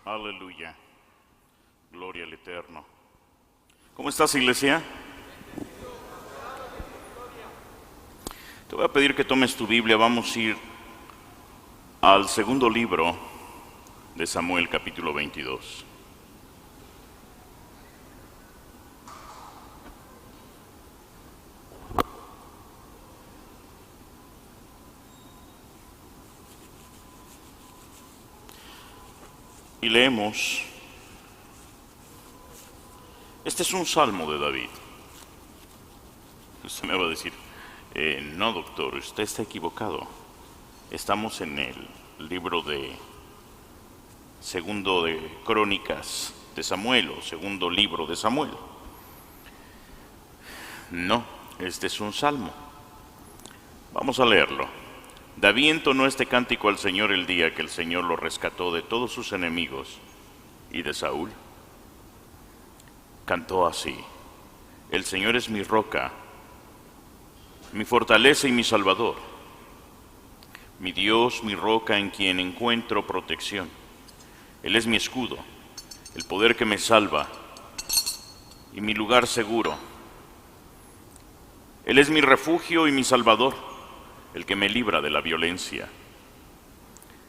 Aleluya. Gloria al Eterno. ¿Cómo estás, iglesia? Te voy a pedir que tomes tu Biblia. Vamos a ir al segundo libro de Samuel, capítulo 22. Y leemos, este es un salmo de David. Usted me va a decir, no doctor, usted está equivocado. Estamos en el libro de segundo de Crónicas de Samuel, o segundo libro de Samuel. No, este es un salmo. Vamos a leerlo. David entonó este cántico al Señor el día que el Señor lo rescató de todos sus enemigos y de Saúl. Cantó así: el Señor es mi roca, mi fortaleza y mi salvador, mi Dios, mi roca en quien encuentro protección. Él es mi escudo, el poder que me salva y mi lugar seguro. Él es mi refugio y mi salvador, el que me libra de la violencia.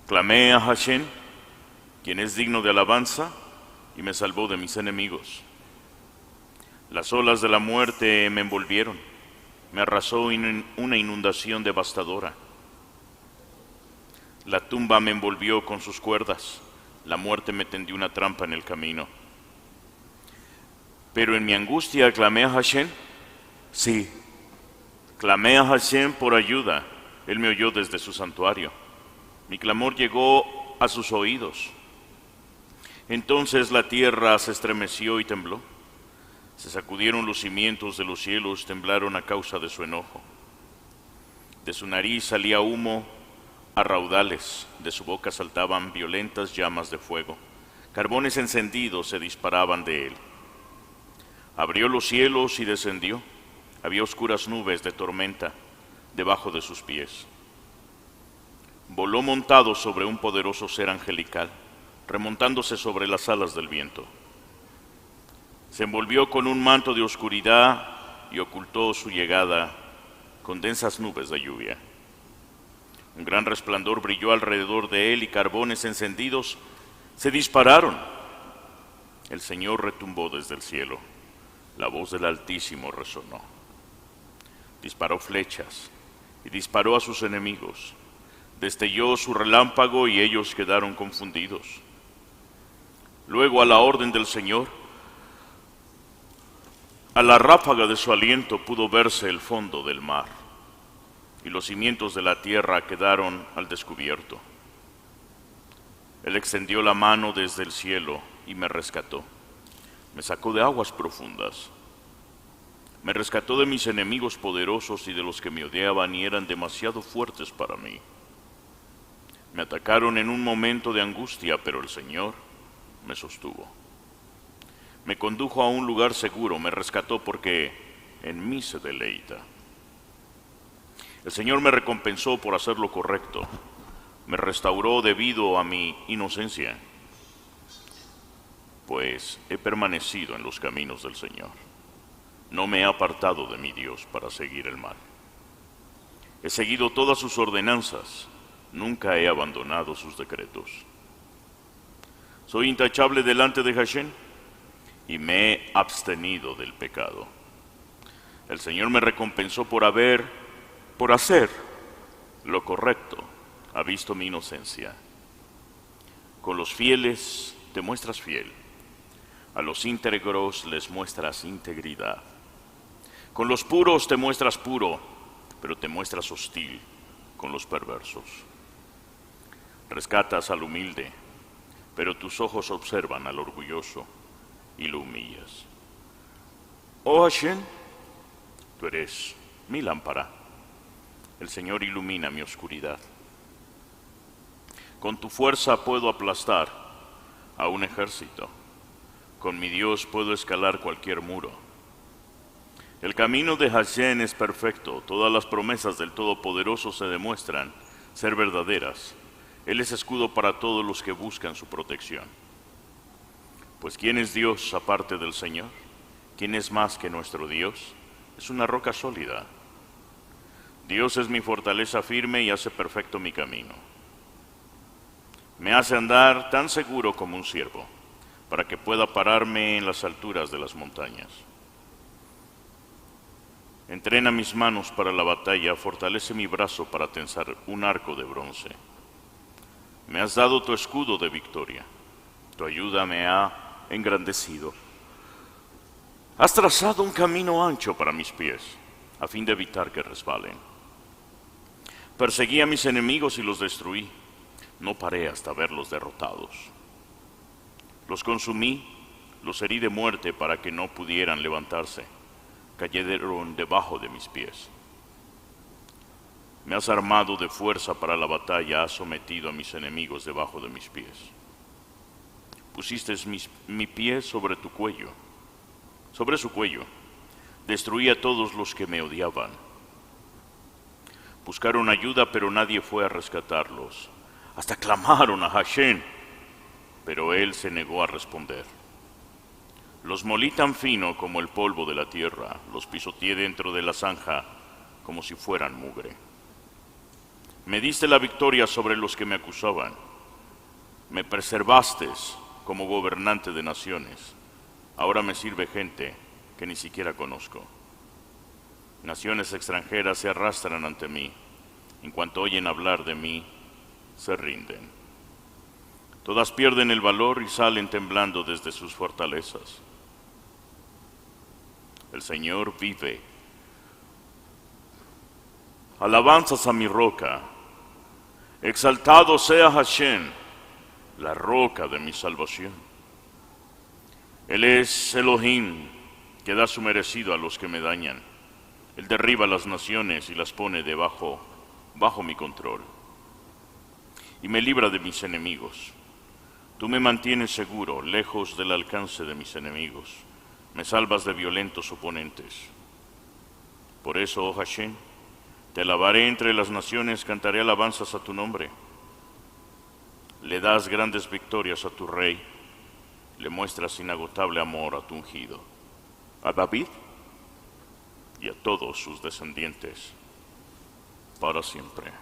Clamé a Hashem, quien es digno de alabanza, y me salvó de mis enemigos. Las olas de la muerte me envolvieron, me arrasó una inundación devastadora. La tumba me envolvió con sus cuerdas, la muerte me tendió una trampa en el camino. Pero en mi angustia clamé a Hashem, sí, clamé a Hashem por ayuda. Él me oyó desde su santuario. Mi clamor llegó a sus oídos. Entonces la tierra se estremeció y tembló. Se sacudieron los cimientos de los cielos, temblaron a causa de su enojo. De su nariz salía humo a raudales, de su boca saltaban violentas llamas de fuego. Carbones encendidos se disparaban de él. Abrió los cielos y descendió. Había oscuras nubes de tormenta debajo de sus pies. Voló montado sobre un poderoso ser angelical, remontándose sobre las alas del viento. Se envolvió con un manto de oscuridad y ocultó su llegada con densas nubes de lluvia. Un gran resplandor brilló alrededor de él y carbones encendidos se dispararon. El Señor retumbó desde el cielo. La voz del Altísimo resonó. Disparó flechas y disparó a sus enemigos. Destelló su relámpago y ellos quedaron confundidos. Luego, a la orden del Señor, a la ráfaga de su aliento pudo verse el fondo del mar, y los cimientos de la tierra quedaron al descubierto. Él extendió la mano desde el cielo y me rescató. Me sacó de aguas profundas. Me rescató de mis enemigos poderosos y de los que me odiaban y eran demasiado fuertes para mí. Me atacaron en un momento de angustia, pero el Señor me sostuvo. Me condujo a un lugar seguro, me rescató porque en mí se deleita. El Señor me recompensó por hacer lo correcto, me restauró debido a mi inocencia, pues he permanecido en los caminos del Señor. No me he apartado de mi Dios para seguir el mal. He seguido todas sus ordenanzas, nunca he abandonado sus decretos. Soy intachable delante de Hashem y me he abstenido del pecado. El Señor me recompensó por hacer lo correcto. Ha visto mi inocencia. Con los fieles te muestras fiel. A los íntegros les muestras integridad. Con los puros te muestras puro, pero te muestras hostil con los perversos. Rescatas al humilde, pero tus ojos observan al orgulloso y lo humillas. Oh Hashem, tú eres mi lámpara. El Señor ilumina mi oscuridad. Con tu fuerza puedo aplastar a un ejército. Con mi Dios puedo escalar cualquier muro. El camino de Hashem es perfecto. Todas las promesas del Todopoderoso se demuestran ser verdaderas. Él es escudo para todos los que buscan su protección. Pues ¿quién es Dios aparte del Señor? ¿Quién es más que nuestro Dios? Es una roca sólida. Dios es mi fortaleza firme y hace perfecto mi camino. Me hace andar tan seguro como un ciervo, para que pueda pararme en las alturas de las montañas. Entrena mis manos para la batalla, fortalece mi brazo para tensar un arco de bronce. Me has dado tu escudo de victoria, tu ayuda me ha engrandecido. Has trazado un camino ancho para mis pies, a fin de evitar que resbalen. Perseguí a mis enemigos y los destruí, no paré hasta verlos derrotados. Los consumí, los herí de muerte para que no pudieran levantarse. Cayeron debajo de mis pies. Me has armado de fuerza para la batalla, has sometido a mis enemigos debajo de mis pies. Pusiste mi pie sobre tu cuello, sobre su cuello. Destruí a todos los que me odiaban. Buscaron ayuda, pero nadie fue a rescatarlos. Hasta clamaron a Hashem, pero él se negó a responder. Los molí tan fino como el polvo de la tierra, los pisoteé dentro de la zanja como si fueran mugre. Me diste la victoria sobre los que me acusaban. Me preservaste como gobernante de naciones. Ahora me sirve gente que ni siquiera conozco. Naciones extranjeras se arrastran ante mí. En cuanto oyen hablar de mí, se rinden. Todas pierden el valor y salen temblando desde sus fortalezas. El Señor vive. Alabanzas a mi roca. Exaltado sea Hashem, la roca de mi salvación. Él es Elohim, que da su merecido a los que me dañan. Él derriba las naciones y las pone bajo mi control. Y me libra de mis enemigos. Tú me mantienes seguro, lejos del alcance de mis enemigos. Me salvas de violentos oponentes. Por eso, oh Hashem, te alabaré entre las naciones, cantaré alabanzas a tu nombre. Le das grandes victorias a tu rey, le muestras inagotable amor a tu ungido, a David y a todos sus descendientes, para siempre.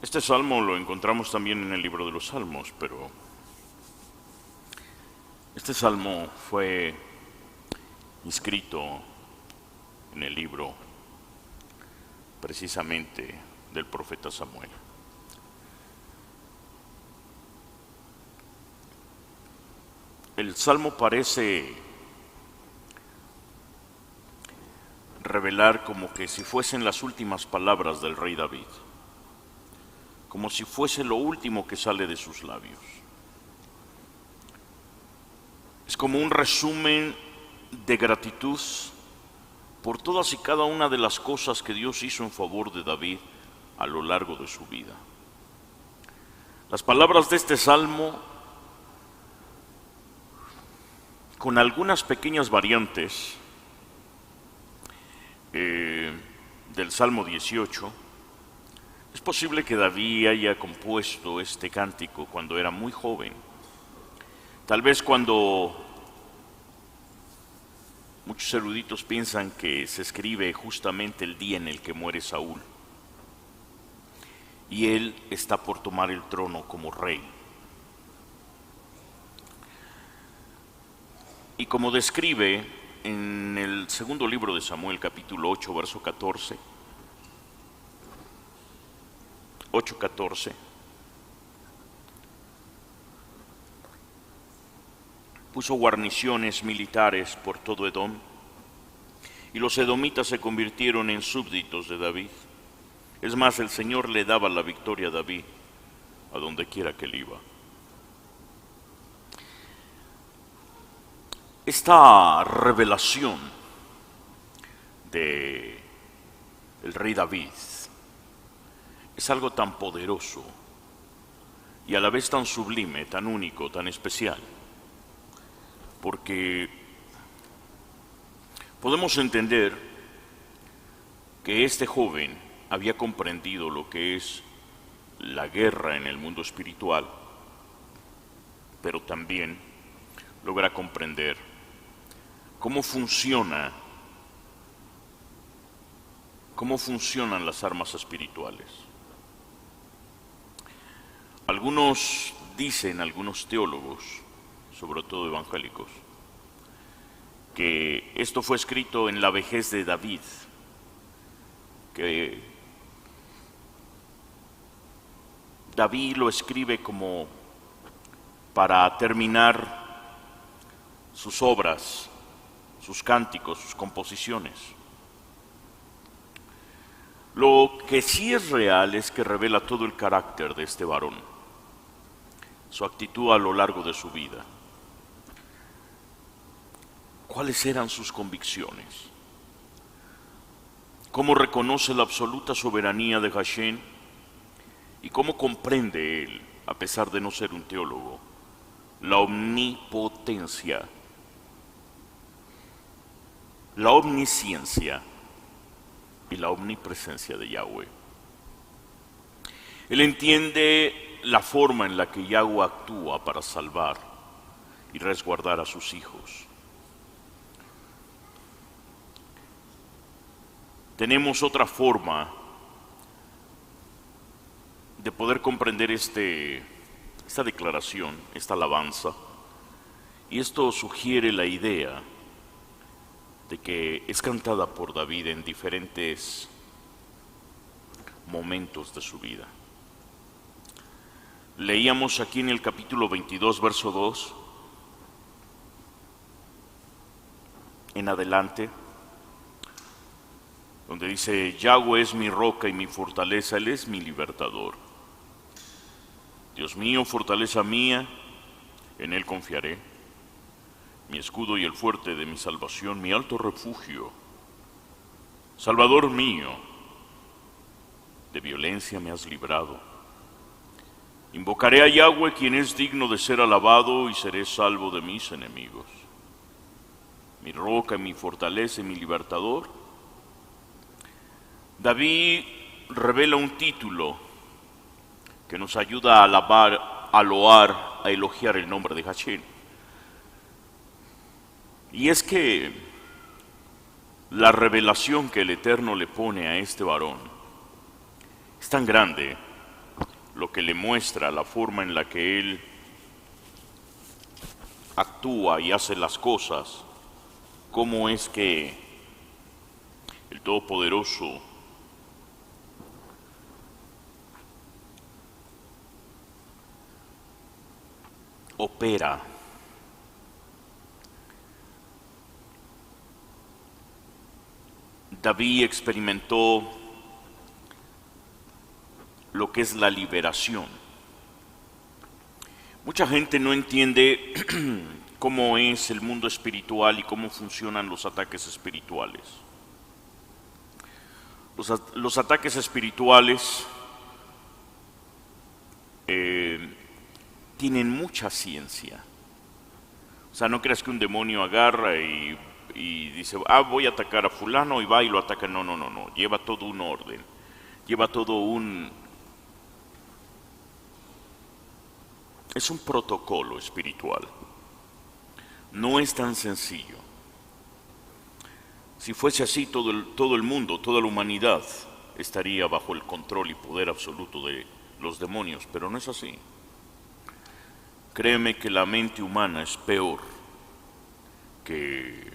Este salmo lo encontramos también en el libro de los Salmos, pero este salmo fue inscrito en el libro precisamente del profeta Samuel. El salmo parece revelar como que si fuesen las últimas palabras del rey David, como si fuese lo último que sale de sus labios. Es como un resumen de gratitud por todas y cada una de las cosas que Dios hizo en favor de David a lo largo de su vida. Las palabras de este salmo, con algunas pequeñas variantes del Salmo 18, es posible que David haya compuesto este cántico cuando era muy joven. Tal vez cuando muchos eruditos piensan que se escribe justamente el día en el que muere Saúl y él está por tomar el trono como rey. Y como describe en el segundo libro de Samuel, capítulo 8, verso 14, 8:14, puso guarniciones militares por todo Edom, y los edomitas se convirtieron en súbditos de David. Es más, el Señor le daba la victoria a David a donde quiera que él iba. Esta revelación de el rey David es algo tan poderoso y a la vez tan sublime, tan único, tan especial, porque podemos entender que este joven había comprendido lo que es la guerra en el mundo espiritual pero también logra comprender cómo funcionan las armas espirituales. Algunos dicen, algunos teólogos, sobre todo evangélicos, que esto fue escrito en la vejez de David, que David lo escribe como para terminar sus obras, sus cánticos, sus composiciones. Lo que sí es real es que revela todo el carácter de este varón, su actitud a lo largo de su vida. ¿Cuáles eran sus convicciones? ¿Cómo reconoce la absoluta soberanía de Hashem? ¿Y cómo comprende él, a pesar de no ser un teólogo, la omnipotencia, la omnisciencia y la omnipresencia de Yahweh? Él entiende la forma en la que Yahweh actúa para salvar y resguardar a sus hijos. Tenemos otra forma de poder comprender esta declaración, esta alabanza, y esto sugiere la idea de que es cantada por David en diferentes momentos de su vida. Leíamos aquí en el capítulo 22, verso 2, en adelante, donde dice: Yahweh es mi roca y mi fortaleza, Él es mi libertador. Dios mío, fortaleza mía, en Él confiaré. Mi escudo y el fuerte de mi salvación, mi alto refugio. Salvador mío, de violencia me has librado. Invocaré a Yahweh, quien es digno de ser alabado, y seré salvo de mis enemigos. Mi roca, mi fortaleza y mi libertador. David revela un título que nos ayuda a alabar, a loar, a elogiar el nombre de Hashem. Y es que la revelación que el Eterno le pone a este varón es tan grande, lo que le muestra la forma en la que él actúa y hace las cosas, cómo es que el Todopoderoso opera. David experimentó lo que es la liberación. Mucha gente no entiende cómo es el mundo espiritual y cómo funcionan los ataques espirituales. Los ataques espirituales tienen mucha ciencia. O sea, no creas que un demonio agarra y dice, voy a atacar a fulano, y va y lo ataca. No. Lleva todo un orden. Lleva todo es un protocolo espiritual. No es tan sencillo. Si fuese así, todo el mundo, toda la humanidad estaría bajo el control y poder absoluto de los demonios, pero no es así. Créeme que la mente humana es peor que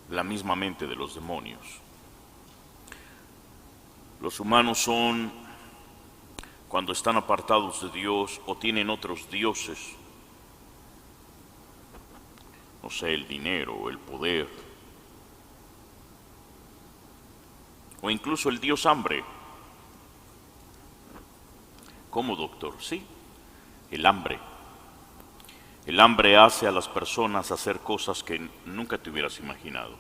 la misma mente de los demonios. Los humanos son, cuando están apartados de Dios o tienen otros dioses, no sé, el dinero, el poder, o incluso el dios hambre. ¿Cómo, doctor? Sí, el hambre. El hambre hace a las personas hacer cosas que nunca te hubieras imaginado.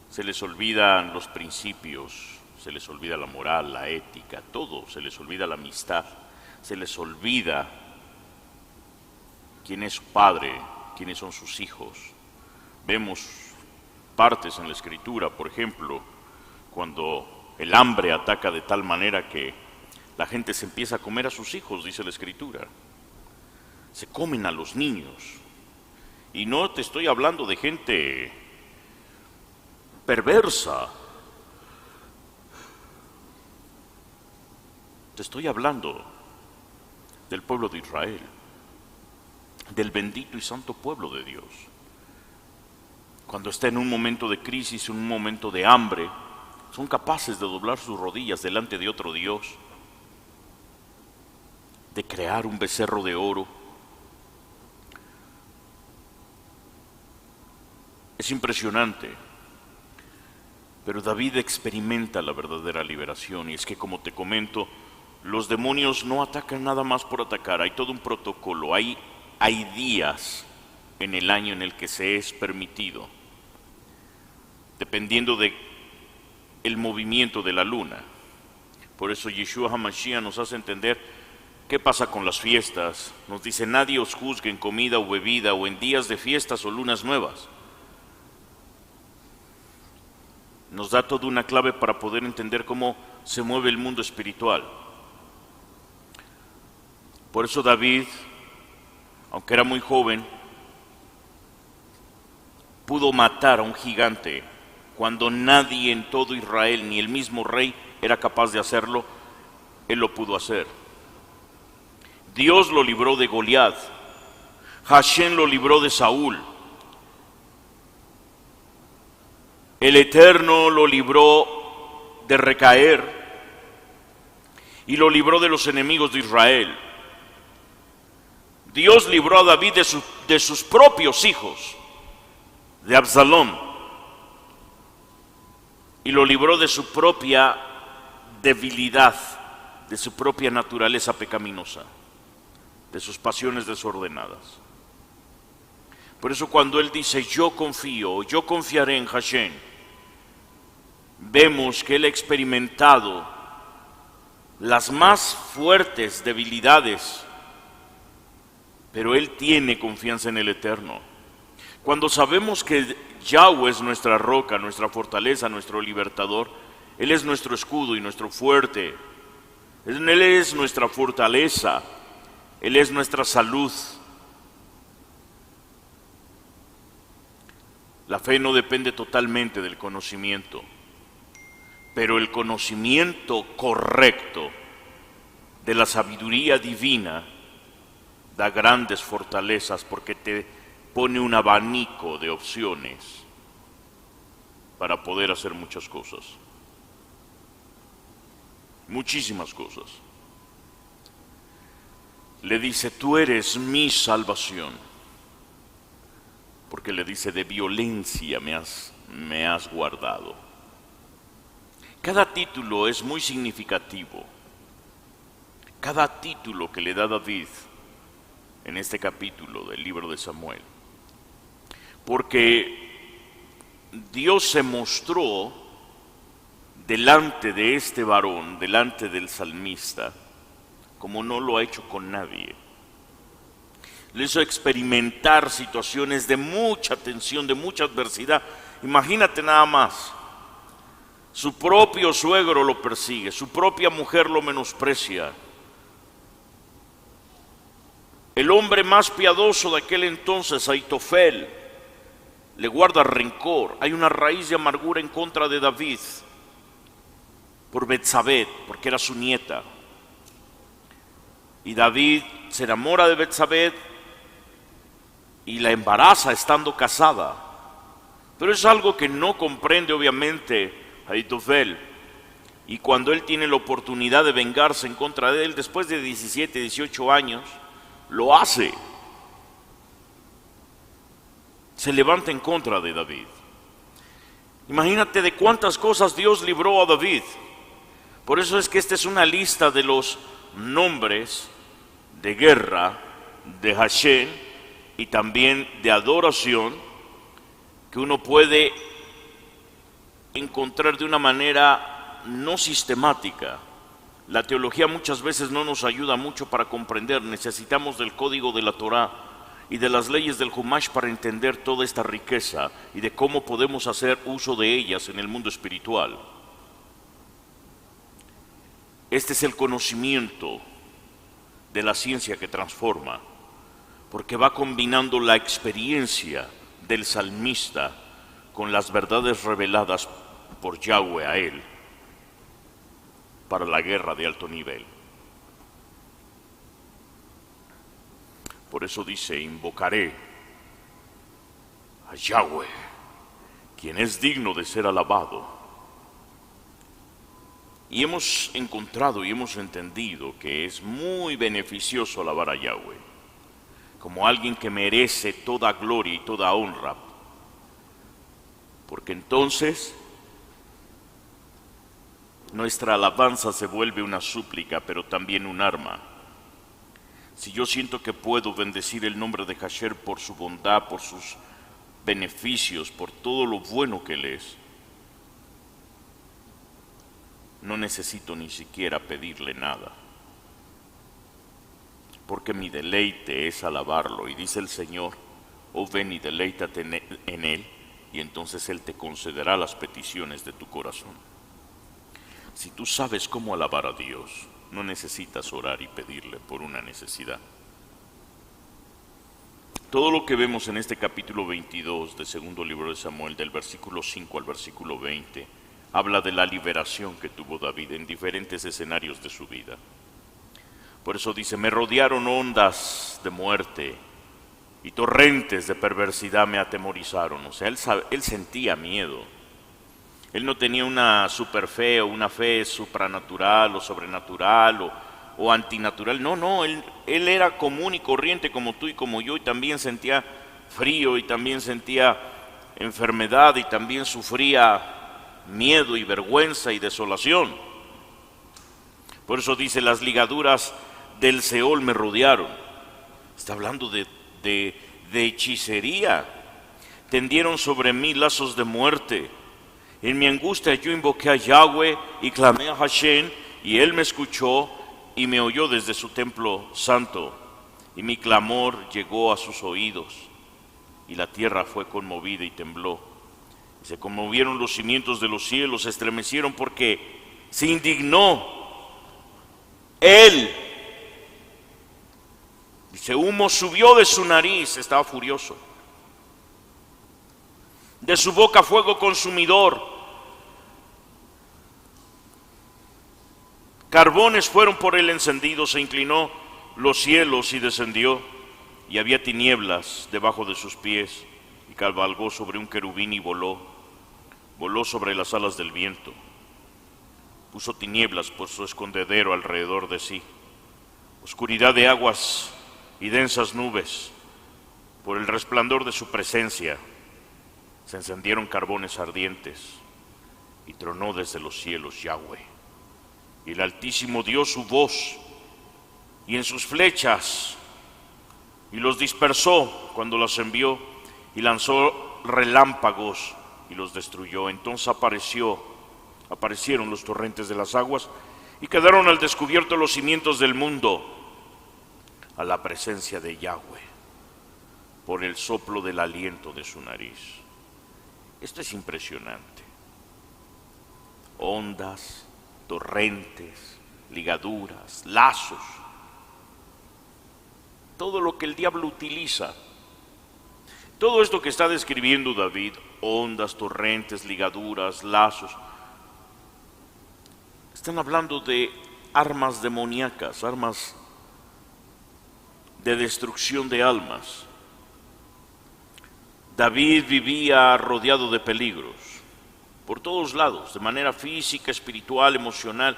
Se les olvidan los principios, se les olvida la moral, la ética, todo, se les olvida la amistad, se les olvida quién es su padre, quiénes son sus hijos. Vemos partes en la Escritura, por ejemplo, cuando el hambre ataca de tal manera que La gente se empieza a comer a sus hijos, dice la Escritura. Se comen a los niños. Y no te estoy hablando de gente perversa. Te estoy hablando del pueblo de Israel, del bendito y santo pueblo de Dios. Cuando está en un momento de crisis, en un momento de hambre, son capaces de doblar sus rodillas delante de otro Dios, de crear un becerro de oro. Es impresionante, pero David experimenta la verdadera liberación, y es que, como te comento, los demonios no atacan nada más por atacar, hay todo un protocolo, hay días en el año en el que se es permitido, dependiendo de el movimiento de la luna. Por eso Yeshua HaMashiach nos hace entender qué pasa con las fiestas. Nos dice: nadie os juzgue en comida o bebida, o en días de fiestas o lunas nuevas. Nos da toda una clave para poder entender cómo se mueve el mundo espiritual. Por eso David, aunque era muy joven, pudo matar a un gigante cuando nadie en todo Israel, ni el mismo rey, era capaz de hacerlo. Él lo pudo hacer. Dios lo libró de Goliat. Hashem lo libró de Saúl. El Eterno lo libró de recaer y lo libró de los enemigos de Israel. Dios libró a David de sus propios hijos, de Absalón, y lo libró de su propia debilidad, de su propia naturaleza pecaminosa, de sus pasiones desordenadas. Por eso, cuando él dice: yo confío, yo confiaré en Hashem, vemos que él ha experimentado las más fuertes debilidades, pero él tiene confianza en el Eterno. Cuando sabemos que Yahweh es nuestra roca, nuestra fortaleza, nuestro libertador, Él es nuestro escudo y nuestro fuerte, Él es nuestra fortaleza, Él es nuestra salud. La fe no depende totalmente del conocimiento, pero el conocimiento correcto de la sabiduría divina da grandes fortalezas, porque te pone un abanico de opciones para poder hacer muchas cosas, muchísimas cosas. Le dice: tú eres mi salvación, porque le dice: de violencia me has guardado. Cada título es muy significativo. Cada título que le da David en este capítulo del libro de Samuel, porque Dios se mostró delante de este varón, delante del salmista, como no lo ha hecho con nadie. Le hizo experimentar situaciones de mucha tensión, de mucha adversidad. Imagínate nada más: su propio suegro lo persigue, su propia mujer lo menosprecia. El hombre más piadoso de aquel entonces, Aitofel, le guarda rencor. Hay una raíz de amargura en contra de David por Betsabé, porque era su nieta. Y David se enamora de Betsabé y la embaraza estando casada. Pero es algo que no comprende, obviamente, Aitofel. Y cuando él tiene la oportunidad de vengarse en contra de él, después de 17, 18 años, lo hace. Se levanta en contra de David. Imagínate de cuántas cosas Dios libró a David. Por eso es que esta es una lista de los nombres de guerra de Hashem y también de adoración que uno puede encontrar de una manera no sistemática. La teología muchas veces no nos ayuda mucho para comprender. Necesitamos del código de la Torá y de las leyes del Humash para entender toda esta riqueza y de cómo podemos hacer uso de ellas en el mundo espiritual. Este es el conocimiento de la ciencia que transforma, porque va combinando la experiencia del salmista con las verdades reveladas por Yahweh a él para la guerra de alto nivel. Por eso dice: invocaré a Yahweh, quien es digno de ser alabado. Y hemos encontrado y hemos entendido que es muy beneficioso alabar a Yahweh como alguien que merece toda gloria y toda honra, porque entonces nuestra alabanza se vuelve una súplica, pero también un arma. Si yo siento que puedo bendecir el nombre de Hashem por su bondad, por sus beneficios, por todo lo bueno que Él es, no necesito ni siquiera pedirle nada, porque mi deleite es alabarlo. Y dice el Señor: oh, ven y deleítate en Él, y entonces Él te concederá las peticiones de tu corazón. Si tú sabes cómo alabar a Dios, no necesitas orar y pedirle por una necesidad. Todo lo que vemos en este capítulo 22 del segundo libro de Samuel, del versículo 5 al versículo 20, habla de la liberación que tuvo David en diferentes escenarios de su vida. Por eso dice: me rodearon ondas de muerte y torrentes de perversidad me atemorizaron. O sea, él sentía miedo. Él no tenía una super fe o una fe supranatural o sobrenatural o antinatural. No, él era común y corriente como tú y como yo, y también sentía frío y también sentía enfermedad y también sufría miedo y vergüenza y desolación. Por eso dice: las ligaduras del Seol me rodearon. Está hablando de hechicería. Tendieron sobre mí lazos de muerte. En mi angustia yo invoqué a Yahweh y clamé a Hashem, y Él me escuchó y me oyó desde su templo santo, y mi clamor llegó a sus oídos, y la tierra fue conmovida y tembló. Se conmovieron los cimientos de los cielos, se estremecieron porque se indignó Él. Dice: humo subió de su nariz, estaba furioso. De su boca fuego consumidor. Carbones fueron por él encendidos, se inclinó los cielos y descendió, y había tinieblas debajo de sus pies, y cabalgó sobre un querubín y voló sobre las alas del viento. Puso tinieblas por su escondedero alrededor de sí, oscuridad de aguas y densas nubes. Por el resplandor de su presencia se encendieron carbones ardientes, y tronó desde los cielos Yahweh. Y el Altísimo dio su voz, y en sus flechas, y los dispersó cuando las envió, y lanzó relámpagos y los destruyó. Entonces aparecieron los torrentes de las aguas, y quedaron al descubierto los cimientos del mundo, a la presencia de Yahweh, por el soplo del aliento de su nariz. Esto es impresionante. Ondas, torrentes, ligaduras, lazos, todo lo que el diablo utiliza. Todo esto que está describiendo David, ondas, torrentes, ligaduras, lazos, están hablando de armas demoníacas, armas de destrucción de almas. David vivía rodeado de peligros por todos lados, de manera física, espiritual, emocional,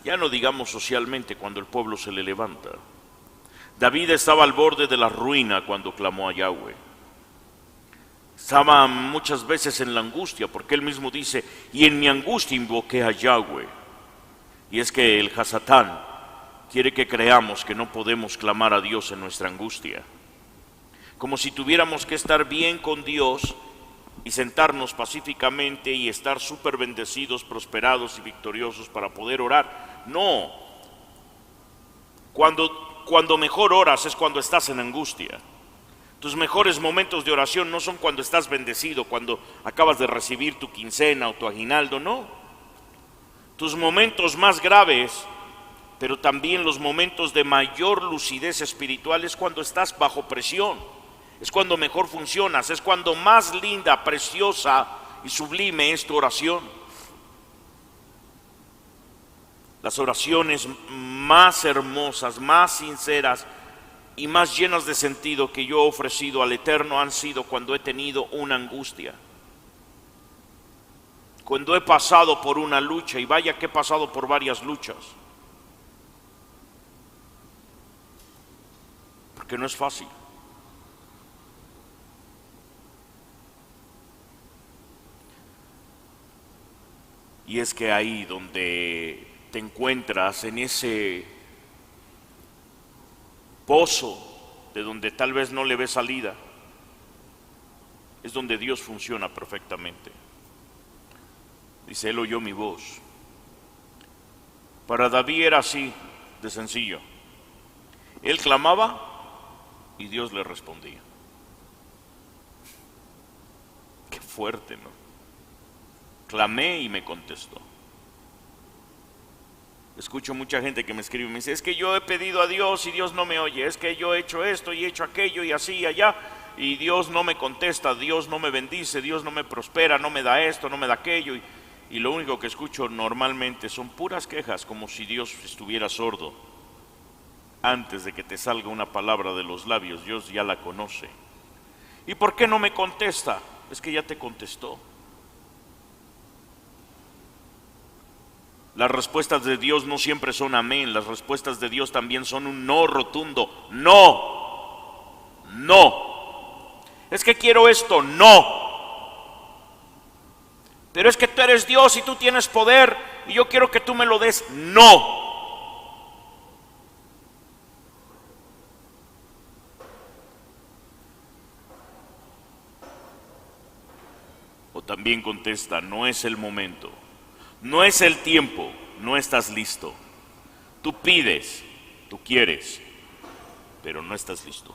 ya no digamos socialmente, cuando el pueblo se le levanta. David estaba al borde de la ruina cuando clamó a Yahweh. Estaba muchas veces en la angustia, porque él mismo dice: y en mi angustia invoqué a Yahweh. Y es que el Hasatán quiere que creamos que no podemos clamar a Dios en nuestra angustia, como si tuviéramos que estar bien con Dios y sentarnos pacíficamente y estar súper bendecidos, prosperados y victoriosos para poder orar. No, cuando mejor oras es cuando estás en angustia. Tus mejores momentos de oración no son cuando estás bendecido, cuando acabas de recibir tu quincena o tu aguinaldo, no. Tus momentos más graves pero también los momentos de mayor lucidez espiritual es cuando estás bajo presión, es cuando mejor funcionas, es cuando más linda, preciosa y sublime es tu oración. Las oraciones más hermosas, más sinceras y más llenas de sentido que yo he ofrecido al Eterno han sido cuando he tenido una angustia, cuando he pasado por una lucha, y vaya que he pasado por varias luchas, porque no es fácil. Y es que ahí donde te encuentras, en ese pozo de donde tal vez no le ves salida, es donde Dios funciona perfectamente. Dice, Él oyó mi voz. Para David era así de sencillo. Él clamaba y Dios le respondía. Qué fuerte, ¿no? Clamé y me contestó. Escucho mucha gente que me escribe y me dice, es que yo he pedido a Dios y Dios no me oye, es que yo he hecho esto y he hecho aquello y así y allá, y Dios no me contesta, Dios no me bendice, Dios no me prospera, no me da esto, no me da aquello, y lo único que escucho normalmente son puras quejas, como si Dios estuviera sordo. Antes de que te salga una palabra de los labios, Dios ya la conoce. ¿Y por qué no me contesta? Es que ya te contestó. Las respuestas de Dios no siempre son amén, las respuestas de Dios también son un no rotundo. No, no. Es que quiero esto, no. Pero es que tú eres Dios y tú tienes poder y yo quiero que tú me lo des, no. O también contesta, no es el momento. No es el tiempo, no estás listo. Tú pides, tú quieres, pero no estás listo.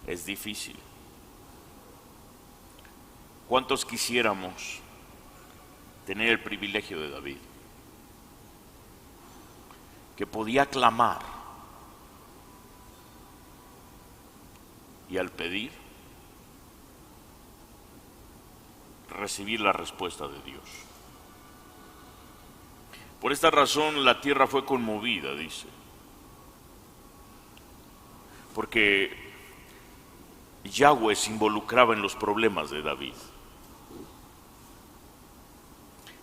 Es difícil. ¿Cuántos quisiéramos tener el privilegio de David? Que podía clamar y al pedir, recibir la respuesta de Dios. Por esta razón la tierra fue conmovida, dice, porque Yahweh se involucraba en los problemas de David,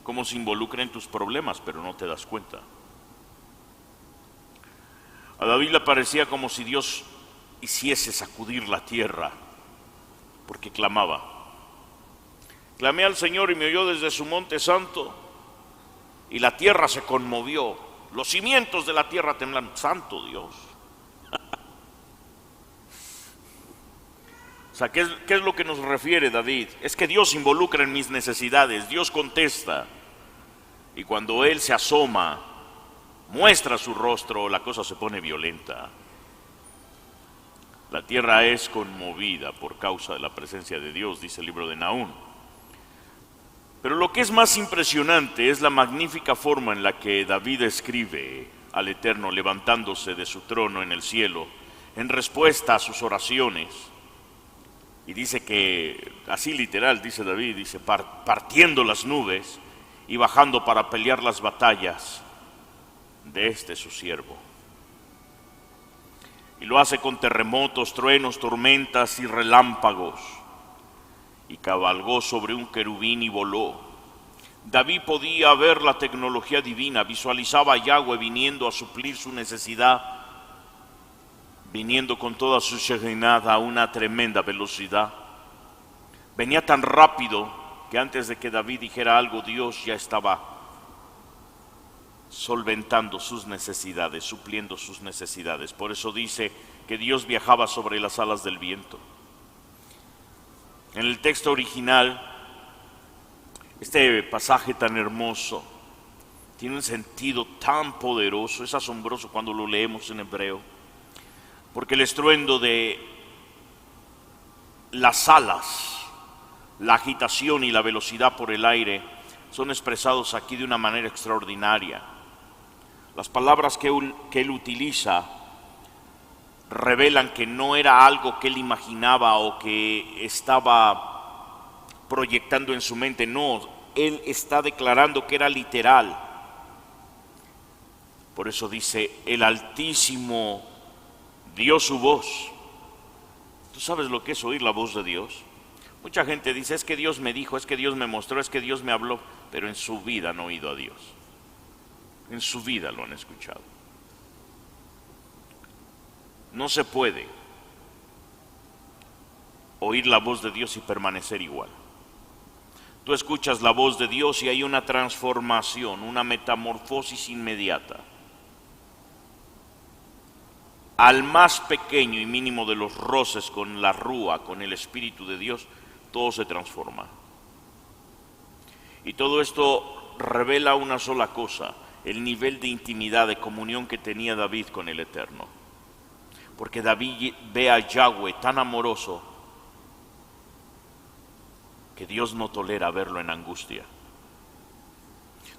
como se involucra en tus problemas, pero no te das cuenta. A David le parecía como si Dios hiciese sacudir la tierra, porque clamaba. Clamé al Señor y me oyó desde su monte santo, y la tierra se conmovió, los cimientos de la tierra temblan. Santo Dios. O sea, ¿qué es lo que nos refiere David? Es que Dios se involucra en mis necesidades, Dios contesta, y cuando Él se asoma, muestra su rostro, la cosa se pone violenta. La tierra es conmovida por causa de la presencia de Dios, dice el libro de Nahum. Pero lo que es más impresionante es la magnífica forma en la que David escribe al Eterno levantándose de su trono en el cielo en respuesta a sus oraciones. Y dice que, así literal, dice David, dice, partiendo las nubes y bajando para pelear las batallas de su siervo. Y lo hace con terremotos, truenos, tormentas y relámpagos. Y cabalgó sobre un querubín y voló. David podía ver la tecnología divina, visualizaba a Yahweh viniendo a suplir su necesidad, viniendo con toda su Shekhinah a una tremenda velocidad. Venía tan rápido que antes de que David dijera algo, Dios ya estaba solventando sus necesidades, supliendo sus necesidades. Por eso dice que Dios viajaba sobre las alas del viento. En el texto original, este pasaje tan hermoso tiene un sentido tan poderoso, es asombroso cuando lo leemos en hebreo, porque el estruendo de las alas la agitación y la velocidad por el aire son expresados aquí de una manera extraordinaria. Las palabras que él utiliza revelan que no era algo que él imaginaba o que estaba proyectando en su mente, no, él está declarando que era literal. Por eso dice, el Altísimo dio su voz. ¿Tú sabes lo que es oír la voz de Dios? Mucha gente dice, es que Dios me dijo, es que Dios me mostró, es que Dios me habló, pero en su vida han oído a Dios. En su vida lo han escuchado. No se puede oír la voz de Dios y permanecer igual. Tú escuchas la voz de Dios y hay una transformación, una metamorfosis inmediata. Al más pequeño y mínimo de los roces con la rúa, con el Espíritu de Dios, todo se transforma. Y todo esto revela una sola cosa, el nivel de intimidad, de comunión que tenía David con el Eterno. Porque David ve a Yahweh tan amoroso que Dios no tolera verlo en angustia.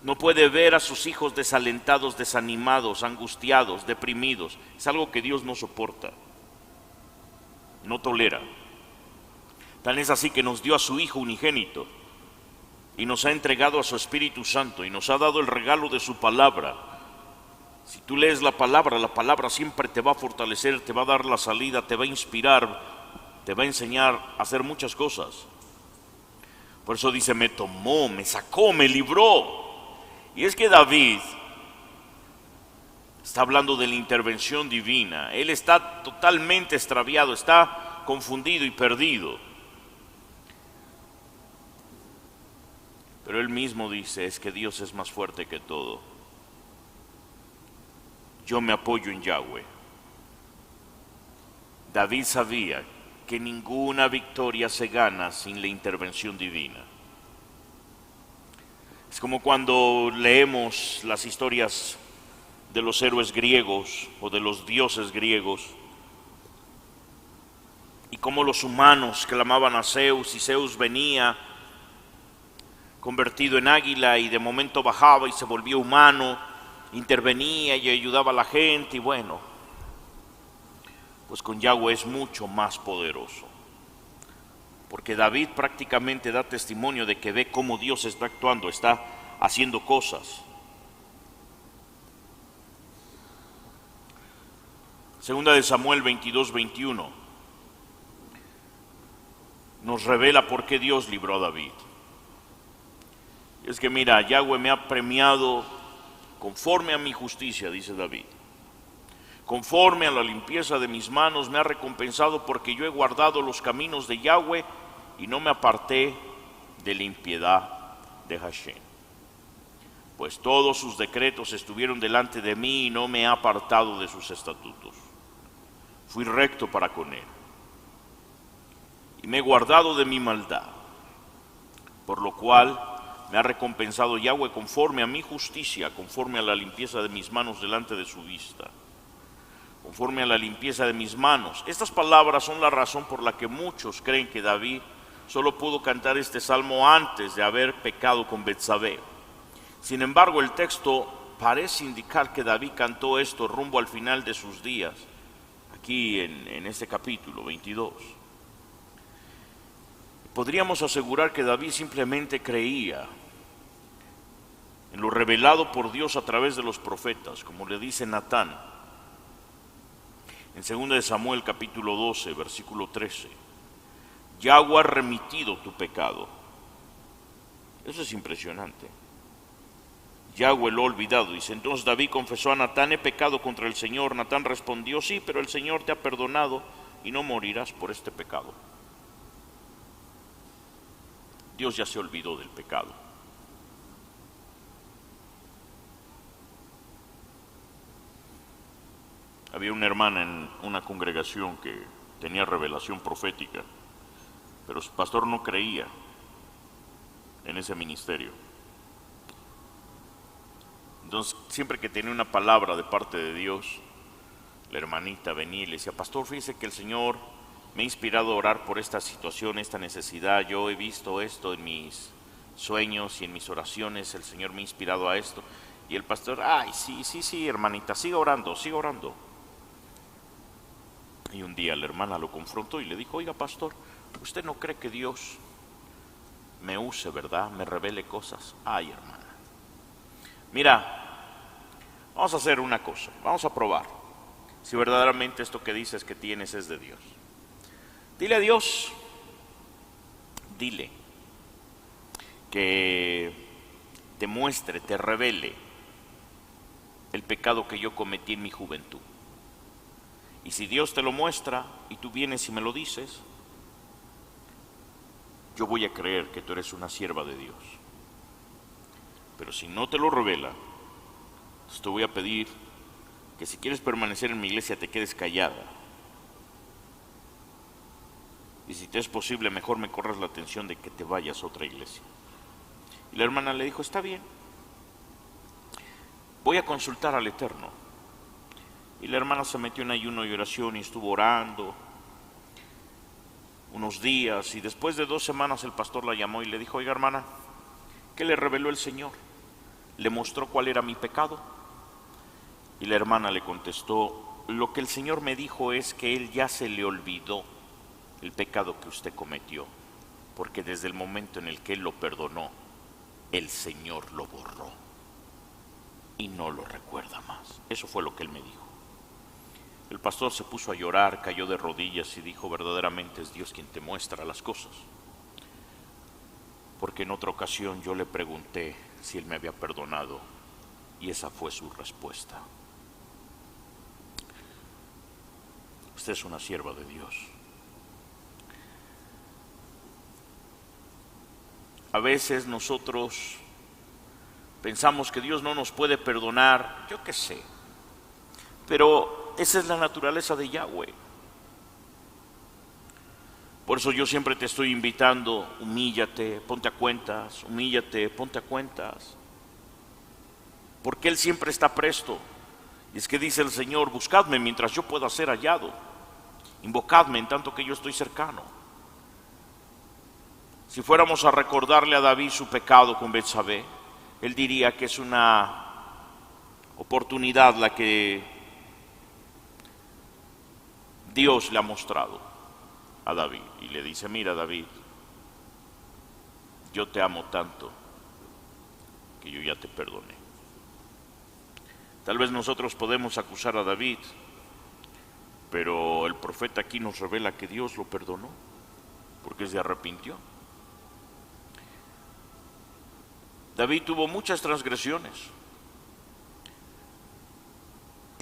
No puede ver a sus hijos desalentados, desanimados, angustiados, deprimidos. Es algo que Dios no soporta, no tolera. Tan es así que nos dio a su Hijo unigénito y nos ha entregado a su Espíritu Santo y nos ha dado el regalo de su palabra. Si tú lees la palabra siempre te va a fortalecer, te va a dar la salida, te va a inspirar, te va a enseñar a hacer muchas cosas. Por eso dice, me tomó, me sacó, me libró. Y es que David está hablando de la intervención divina. Él está totalmente extraviado, está confundido y perdido. Pero él mismo dice, es que Dios es más fuerte que todo. Yo me apoyo en Yahweh. David sabía que ninguna victoria se gana sin la intervención divina. Es como cuando leemos las historias de los héroes griegos o de los dioses griegos y cómo los humanos clamaban a Zeus y Zeus venía convertido en águila y de momento bajaba y se volvía humano, intervenía y ayudaba a la gente y bueno, pues con Yahweh es mucho más poderoso. Porque David prácticamente da testimonio de que ve cómo Dios está actuando, está haciendo cosas. Segunda de Samuel 22-21 nos revela por qué Dios libró a David. Y es que mira, Yahweh me ha premiado conforme a mi justicia, dice David. Conforme a la limpieza de mis manos me ha recompensado porque yo he guardado los caminos de Yahweh y no me aparté de la impiedad de Hashem. Pues todos sus decretos estuvieron delante de mí y no me he apartado de sus estatutos. Fui recto para con él y me he guardado de mi maldad, por lo cual me ha recompensado Yahweh conforme a mi justicia, conforme a la limpieza de mis manos delante de su vista. Conforme a la limpieza de mis manos. Estas palabras son la razón por la que muchos creen que David solo pudo cantar este salmo antes de haber pecado con Betsabé. Sin embargo, el texto parece indicar que David cantó esto rumbo al final de sus días, aquí en este capítulo 22. Podríamos asegurar que David simplemente creía en lo revelado por Dios a través de los profetas, como le dice Natán. En 2 de Samuel capítulo 12, versículo 13, Yahweh ha remitido tu pecado. Eso es impresionante. Yahweh lo ha olvidado. Dice, entonces David confesó a Natán, he pecado contra el Señor. Natán respondió, sí, pero el Señor te ha perdonado y no morirás por este pecado. Dios ya se olvidó del pecado. Había una hermana en una congregación que tenía revelación profética, pero su pastor no creía en ese ministerio. Entonces, siempre que tenía una palabra de parte de Dios, la hermanita venía y le decía, pastor, fíjese que el Señor me ha inspirado a orar por esta situación, esta necesidad. Yo he visto esto en mis sueños y en mis oraciones, el Señor me ha inspirado a esto. Y el pastor, ay, sí, hermanita, siga orando, siga orando. Y un día la hermana lo confrontó y le dijo, oiga, pastor, ¿usted no cree que Dios me use, verdad? Me revele cosas. Ay, hermana, mira, vamos a hacer una cosa, vamos a probar si verdaderamente esto que dices que tienes es de Dios. Dile a Dios, dile que te muestre, te revele el pecado que yo cometí en mi juventud. Y si Dios te lo muestra y tú vienes y me lo dices, yo voy a creer que tú eres una sierva de Dios. Pero si no te lo revela, entonces te voy a pedir que si quieres permanecer en mi iglesia te quedes callada. Y si te es posible, mejor me corras la atención de que te vayas a otra iglesia. Y la hermana le dijo, está bien, voy a consultar al Eterno. Y la hermana se metió en ayuno y oración y estuvo orando unos días. Y después de 2 semanas el pastor la llamó y le dijo, oiga, hermana, ¿qué le reveló el Señor? ¿Le mostró cuál era mi pecado? Y la hermana le contestó, lo que el Señor me dijo es que Él ya se le olvidó el pecado que usted cometió, porque desde el momento en el que Él lo perdonó, el Señor lo borró y no lo recuerda más. Eso fue lo que Él me dijo. El pastor se puso a llorar, cayó de rodillas y dijo, verdaderamente es Dios quien te muestra las cosas. Porque en otra ocasión yo le pregunté si Él me había perdonado y esa fue su respuesta. Usted es una sierva de Dios. A veces nosotros pensamos que Dios no nos puede perdonar, yo qué sé, pero esa es la naturaleza de Yahweh. Por eso yo siempre te estoy invitando, humíllate, ponte a cuentas, humíllate, ponte a cuentas. Porque Él siempre está presto. Y es que dice el Señor, buscadme mientras yo pueda ser hallado. Invocadme en tanto que yo estoy cercano. Si fuéramos a recordarle a David su pecado con Betsabé, él diría que es una oportunidad la que Dios le ha mostrado a David. Y le dice, mira David, yo te amo tanto que yo ya te perdoné. Tal vez nosotros podemos acusar a David, pero el profeta aquí nos revela que Dios lo perdonó, porque se arrepintió. David tuvo muchas transgresiones.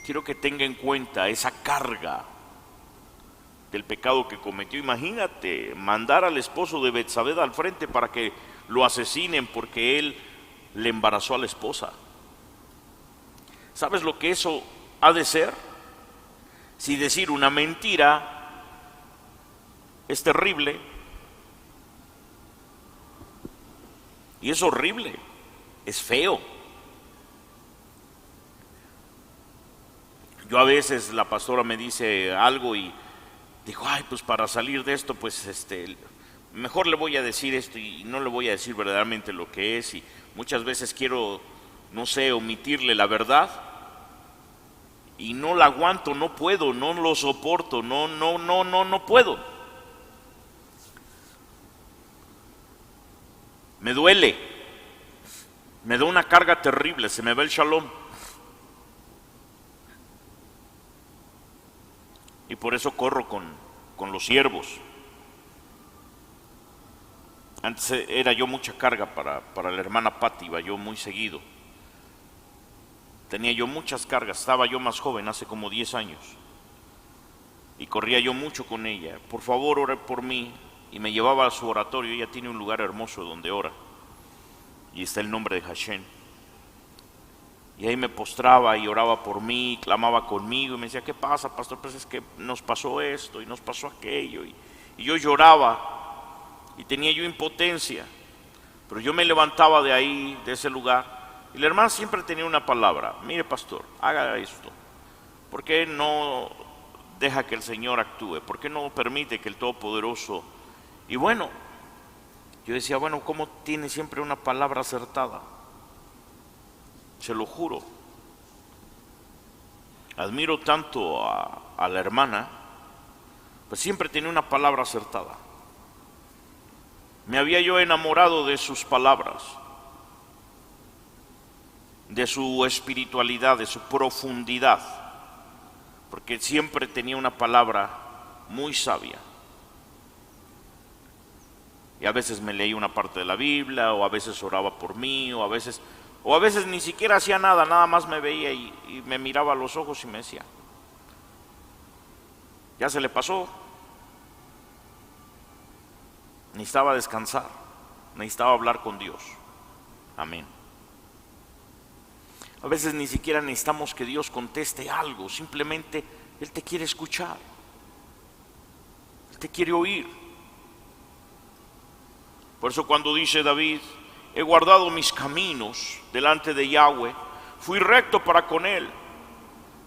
Quiero que tenga en cuenta esa carga del pecado que cometió. Imagínate, mandar al esposo de Betsabé al frente para que lo asesinen porque él le embarazó a la esposa. ¿Sabes lo que eso ha de ser? Si decir una mentira es terrible y es horrible, es feo. Yo a veces la pastora me dice algo y digo, ay, pues para salir de esto, pues mejor le voy a decir esto y no le voy a decir verdaderamente lo que es. Y muchas veces quiero, no sé, omitirle la verdad y no la aguanto, no puedo, no lo soporto, no puedo. Me duele, me da una carga terrible, se me va el shalom. Y por eso corro con los siervos. Antes era yo mucha carga para la hermana Patti, iba yo muy seguido. Tenía yo muchas cargas, estaba yo más joven, hace como 10 años. Y corría yo mucho con ella. Por favor, ore por mí. Y me llevaba a su oratorio. Ella tiene un lugar hermoso donde ora. Y está el nombre de Hashem. Y ahí me postraba y oraba por mí, clamaba conmigo y me decía, ¿qué pasa, pastor? Pues es que nos pasó esto y nos pasó aquello. Y yo lloraba y tenía yo impotencia. Pero yo me levantaba de ahí, de ese lugar. Y la hermana siempre tenía una palabra. Mire, pastor, haga esto. ¿Por qué no deja que el Señor actúe? ¿Por qué no permite que el Todopoderoso? Y bueno, yo decía, bueno, ¿cómo tiene siempre una palabra acertada? Se lo juro. Admiro tanto a la hermana, pues siempre tenía una palabra acertada. Me había yo enamorado de sus palabras, de su espiritualidad, de su profundidad, porque siempre tenía una palabra muy sabia. Y a veces me leía una parte de la Biblia, o a veces oraba por mí, o a veces ni siquiera hacía nada, nada más me veía y me miraba a los ojos y me decía, ya se le pasó. Necesitaba descansar, necesitaba hablar con Dios. Amén. A veces ni siquiera necesitamos que Dios conteste algo, simplemente Él te quiere escuchar, Él te quiere oír. Por eso cuando dice David, he guardado mis caminos delante de Yahweh, fui recto para con Él.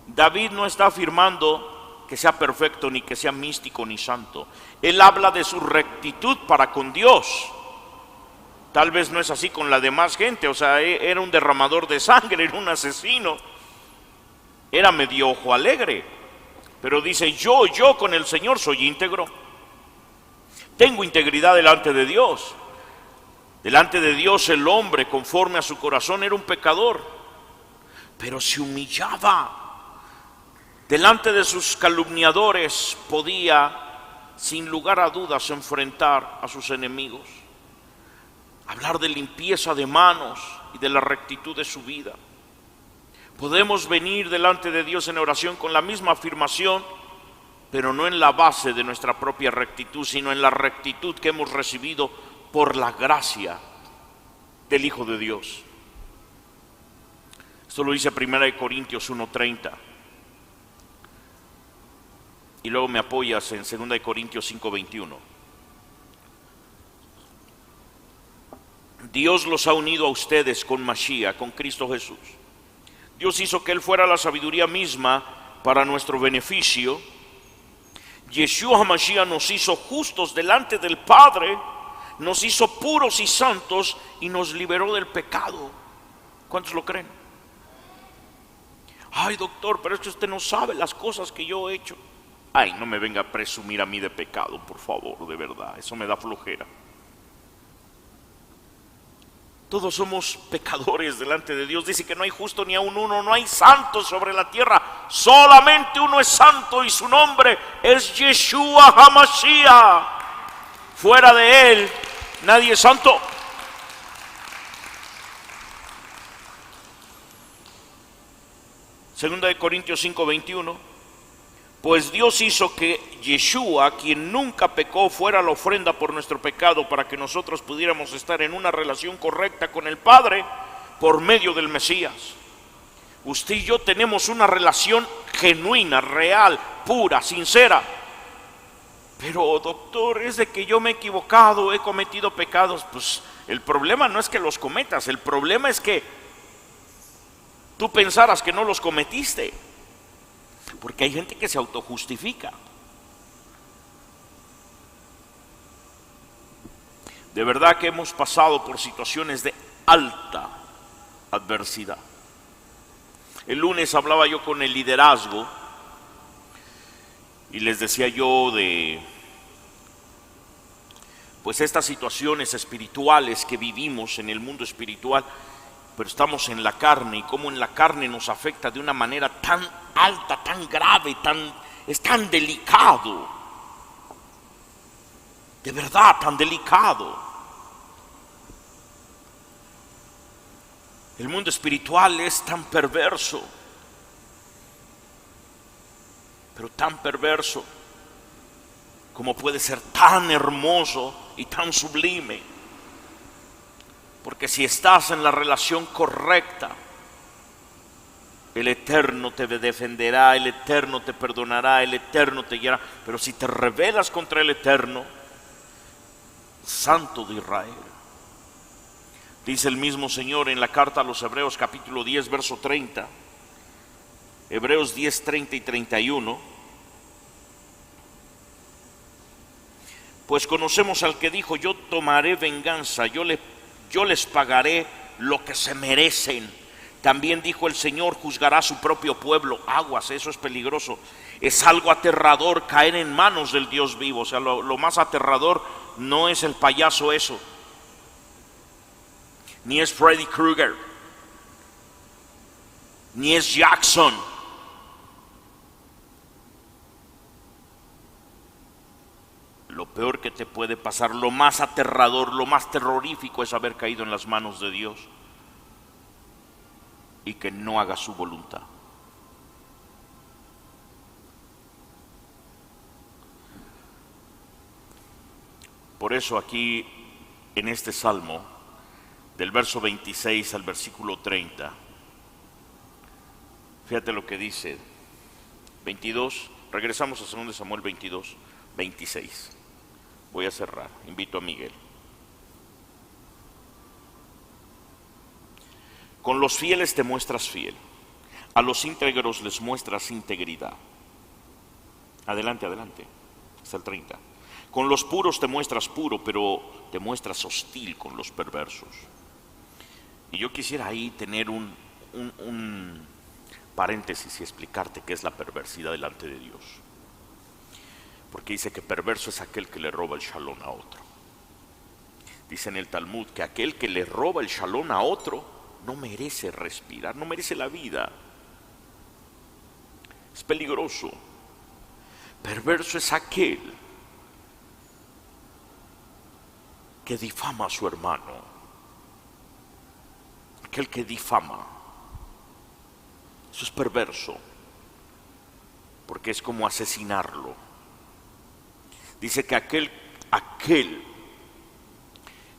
David no está afirmando que sea perfecto, ni que sea místico, ni santo. Él habla de su rectitud para con Dios. Tal vez no es así con la demás gente, o sea, era un derramador de sangre, era un asesino, era medio ojo alegre, pero dice, yo con el Señor soy íntegro, tengo integridad delante de Dios. Delante de Dios el hombre, conforme a su corazón, era un pecador, pero se humillaba. Delante de sus calumniadores podía, sin lugar a dudas, enfrentar a sus enemigos, hablar de limpieza de manos y de la rectitud de su vida. Podemos venir delante de Dios en oración con la misma afirmación, pero no en la base de nuestra propia rectitud, sino en la rectitud que hemos recibido por la gracia del Hijo de Dios. Esto lo dice 1 Corintios 1:30. Y luego me apoyas en 2 Corintios 5:21. Dios los ha unido a ustedes con Mashiach, con Cristo Jesús. Dios hizo que Él fuera la sabiduría misma para nuestro beneficio. Yeshua HaMashiach nos hizo justos delante del Padre, nos hizo puros y santos y nos liberó del pecado. ¿Cuántos lo creen? Ay, doctor, pero es que usted no sabe las cosas que yo he hecho. Ay, no me venga a presumir a mí de pecado, por favor, de verdad, eso me da flojera. Todos somos pecadores delante de Dios. Dice que no hay justo ni aun uno, no hay santo sobre la tierra. Solamente uno es santo y su nombre es Yeshua HaMashiach. Fuera de Él, nadie es santo. Segunda de Corintios 5:21. Pues Dios hizo que Yeshua, quien nunca pecó, fuera la ofrenda por nuestro pecado, para que nosotros pudiéramos estar en una relación correcta con el Padre por medio del Mesías. Usted y yo tenemos una relación genuina, real, pura, sincera. Pero doctor, es de que yo me he equivocado, he cometido pecados. Pues el problema no es que los cometas, el problema es que tú pensaras que no los cometiste. Porque hay gente que se autojustifica. De verdad que hemos pasado por situaciones de alta adversidad. El lunes hablaba yo con el liderazgo y les decía yo de pues estas situaciones espirituales que vivimos en el mundo espiritual, pero estamos en la carne, y cómo en la carne nos afecta de una manera tan alta, tan grave, es tan delicado, de verdad tan delicado. El mundo espiritual es tan perverso, pero tan perverso como puede ser tan hermoso y tan sublime. Porque si estás en la relación correcta, el Eterno te defenderá, el Eterno te perdonará, el Eterno te guiará. Pero si te rebelas contra el Eterno, Santo de Israel, dice el mismo Señor en la carta a los Hebreos capítulo 10 verso 30, Hebreos 10, 30 y 31, Pues conocemos al que dijo: yo tomaré venganza, yo les pagaré lo que se merecen. También dijo el Señor: juzgará a su propio pueblo. Aguas, eso es peligroso. Es algo aterrador caer en manos del Dios vivo. O sea, lo más aterrador no es el payaso eso, ni es Freddy Krueger, ni es Jackson. Lo peor que te puede pasar, lo más aterrador, lo más terrorífico, es haber caído en las manos de Dios y que no haga su voluntad. Por eso aquí en este salmo, del verso 26 al versículo 30, fíjate lo que dice. 22, regresamos a 2 Samuel 22, 26. Voy a cerrar, invito a Miguel. Con los fieles te muestras fiel, a los íntegros les muestras integridad. Adelante, adelante, hasta el 30. Con los puros te muestras puro, pero te muestras hostil con los perversos. Y yo quisiera ahí tener un paréntesis y explicarte qué es la perversidad delante de Dios. Porque dice que perverso es aquel que le roba el shalom a otro. Dice en el Talmud que aquel que le roba el shalom a otro no merece respirar, no merece la vida. Es peligroso. Perverso es aquel que difama a su hermano, aquel que difama. Eso es perverso, porque es como asesinarlo. Dice que aquel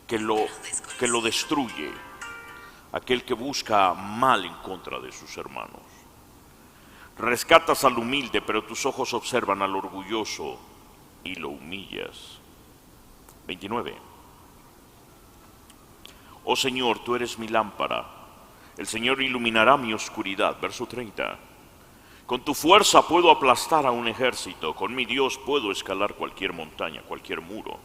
que lo destruye, aquel que busca mal en contra de sus hermanos. Rescatas al humilde, pero tus ojos observan al orgulloso y lo humillas. 29. Oh Señor, tú eres mi lámpara, el Señor iluminará mi oscuridad. Verso 30. Con tu fuerza puedo aplastar a un ejército, con mi Dios puedo escalar cualquier montaña, cualquier muro.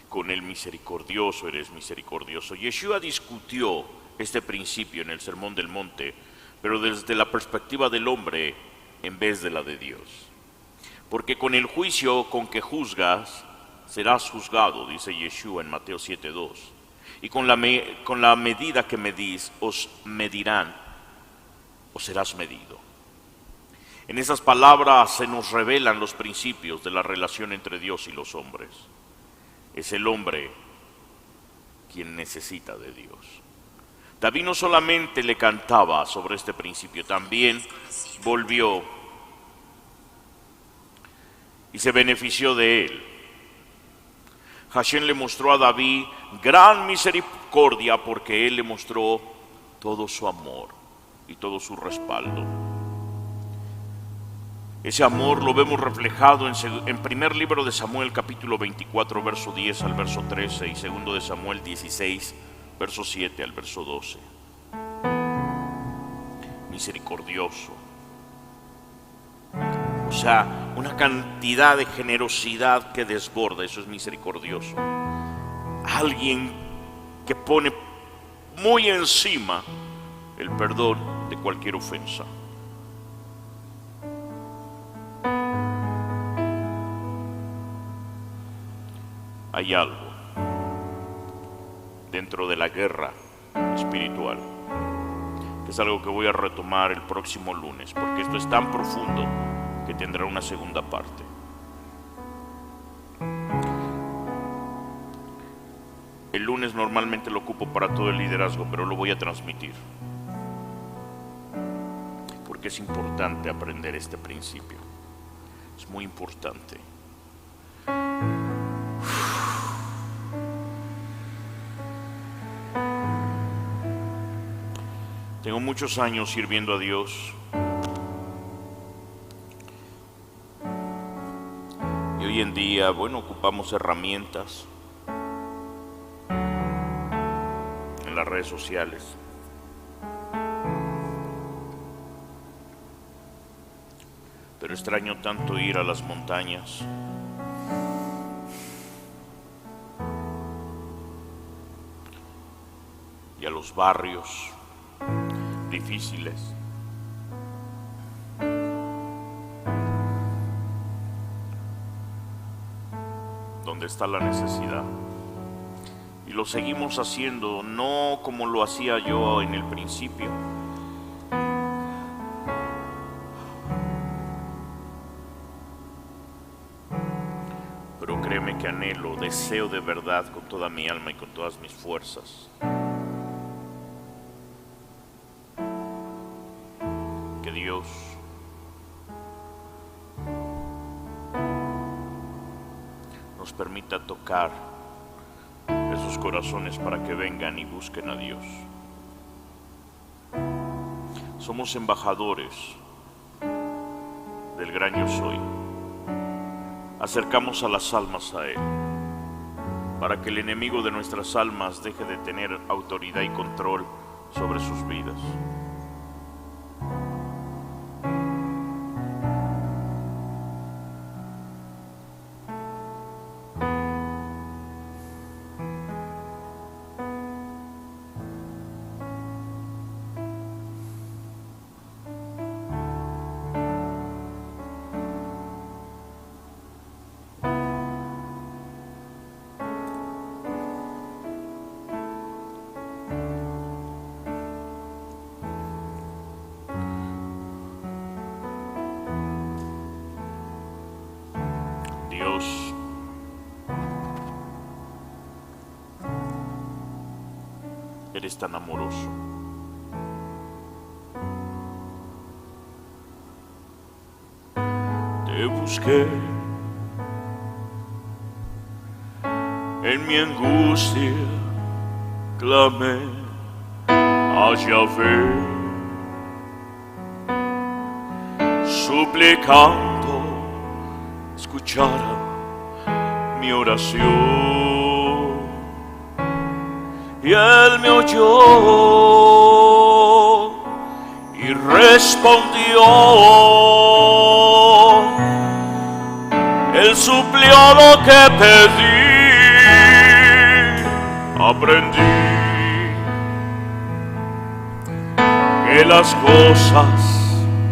Con el misericordioso eres misericordioso. Yeshua discutió este principio en el Sermón del Monte, pero desde la perspectiva del hombre en vez de la de Dios. Porque con el juicio con que juzgas, serás juzgado, dice Yeshua en Mateo 7:2. Y con la medida que medís, os medirán, o serás medido. En esas palabras se nos revelan los principios de la relación entre Dios y los hombres. Es el hombre quien necesita de Dios. David no solamente le cantaba sobre este principio, también volvió y se benefició de él. Hashem le mostró a David gran misericordia porque él le mostró todo su amor y todo su respaldo. Ese amor lo vemos reflejado en primer libro de Samuel, capítulo 24, verso 10 al verso 13, y segundo de Samuel 16, verso 7 al verso 12. Misericordioso. O sea, una cantidad de generosidad que desborda, eso es misericordioso. Alguien que pone muy encima el perdón de cualquier ofensa. Hay algo dentro de la guerra espiritual, que es algo que voy a retomar el próximo lunes, porque esto es tan profundo que tendrá una segunda parte. El lunes normalmente lo ocupo para todo el liderazgo, pero lo voy a transmitir, porque es importante aprender este principio. Es muy importante. Tengo muchos años sirviendo a Dios y hoy en día, ocupamos herramientas en las redes sociales. Pero extraño tanto ir a las montañas, los barrios difíciles, donde está la necesidad. Y lo seguimos haciendo, no como lo hacía yo en el principio. Pero créeme que anhelo, deseo de verdad con toda mi alma y con todas mis fuerzas que Dios nos permita tocar esos corazones para que vengan y busquen a Dios. Somos embajadores del gran Yo Soy. Acercamos a las almas a Él, para que el enemigo de nuestras almas deje de tener autoridad y control sobre sus vidas. Dios, eres tan amoroso. Te busqué en mi angustia, clamé a Yahvé, suplicando escuchara mi oración, y Él me oyó y respondió. Él suplió lo que pedí, aprendí que las cosas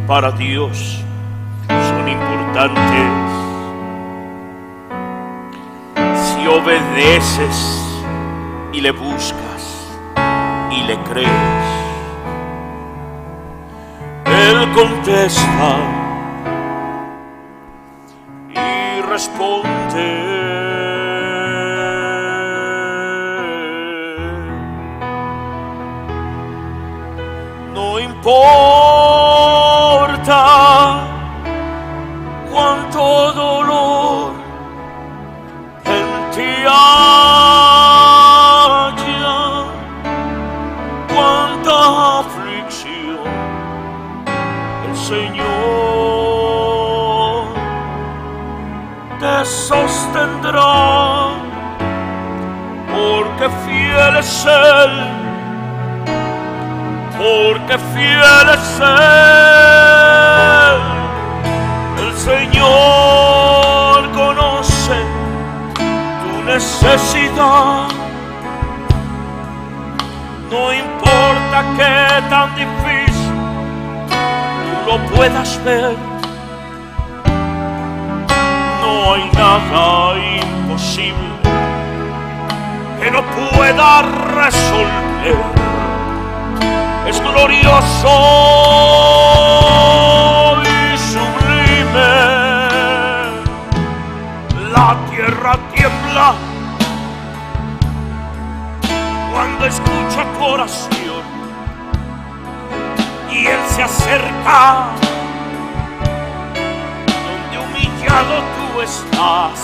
para Dios son importantes si obedeces y le buscas y le crees. Él contesta y responde. No importa cuánto dolor en ti haya, cuánta aflicción, el Señor te sostendrá, porque fiel es Él, porque fiel es Él. El Señor conoce tu necesidad. No importa qué tan difícil tú lo puedas ver, no hay nada imposible que no pueda resolver. Es glorioso y sublime. La tierra tiembla cuando escucha tu oración, y Él se acerca donde humillado tú estás.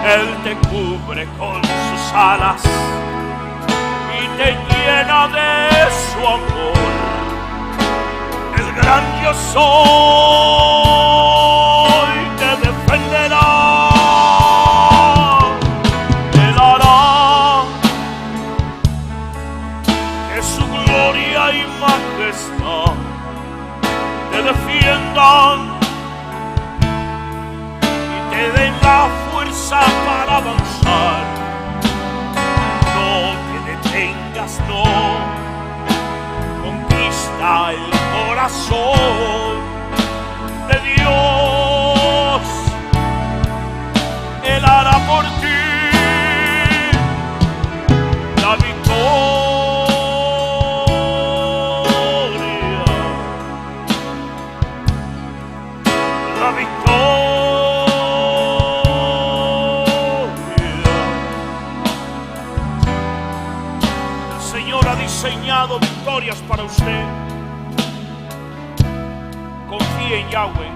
Él te cubre con sus alas y te llena de su amor. El gran Yo Soy te defenderá. Él hará que su gloria y majestad te defiendan y te den la fuerza para avanzar. No te detengas palabras no conquista el corazón de Dios. Él hará por ti la victoria, la victoria. El Señor ha diseñado victorias para usted. Confíe en Yahweh,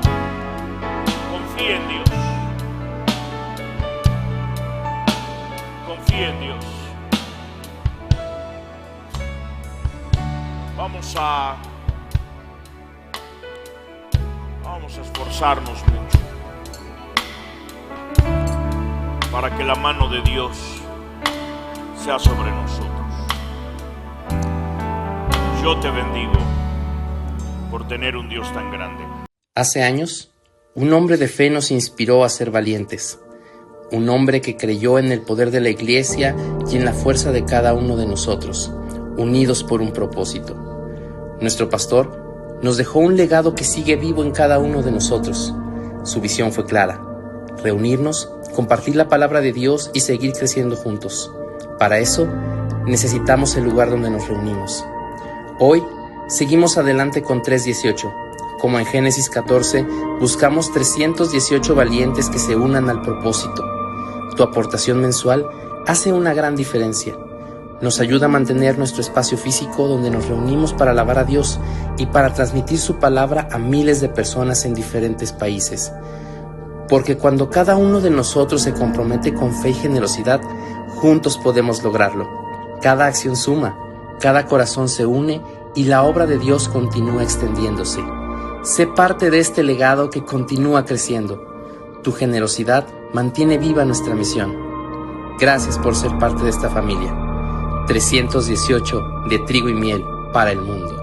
confíe en Dios, confíe en Dios. Vamos a esforzarnos mucho para que la mano de Dios sea sobre nosotros. Yo te bendigo por tener un Dios tan grande. Hace años, un hombre de fe nos inspiró a ser valientes. Un hombre que creyó en el poder de la Iglesia y en la fuerza de cada uno de nosotros, unidos por un propósito. Nuestro pastor nos dejó un legado que sigue vivo en cada uno de nosotros. Su visión fue clara: reunirnos, compartir la palabra de Dios y seguir creciendo juntos. Para eso, necesitamos el lugar donde nos reunimos. Hoy, seguimos adelante con 318. Como en Génesis 14, buscamos 318 valientes que se unan al propósito. Tu aportación mensual hace una gran diferencia. Nos ayuda a mantener nuestro espacio físico donde nos reunimos para alabar a Dios y para transmitir su palabra a miles de personas en diferentes países. Porque cuando cada uno de nosotros se compromete con fe y generosidad, juntos podemos lograrlo. Cada acción suma, cada corazón se une y la obra de Dios continúa extendiéndose. Sé parte de este legado que continúa creciendo. Tu generosidad mantiene viva nuestra misión. Gracias por ser parte de esta familia. 318 de trigo y miel para el mundo.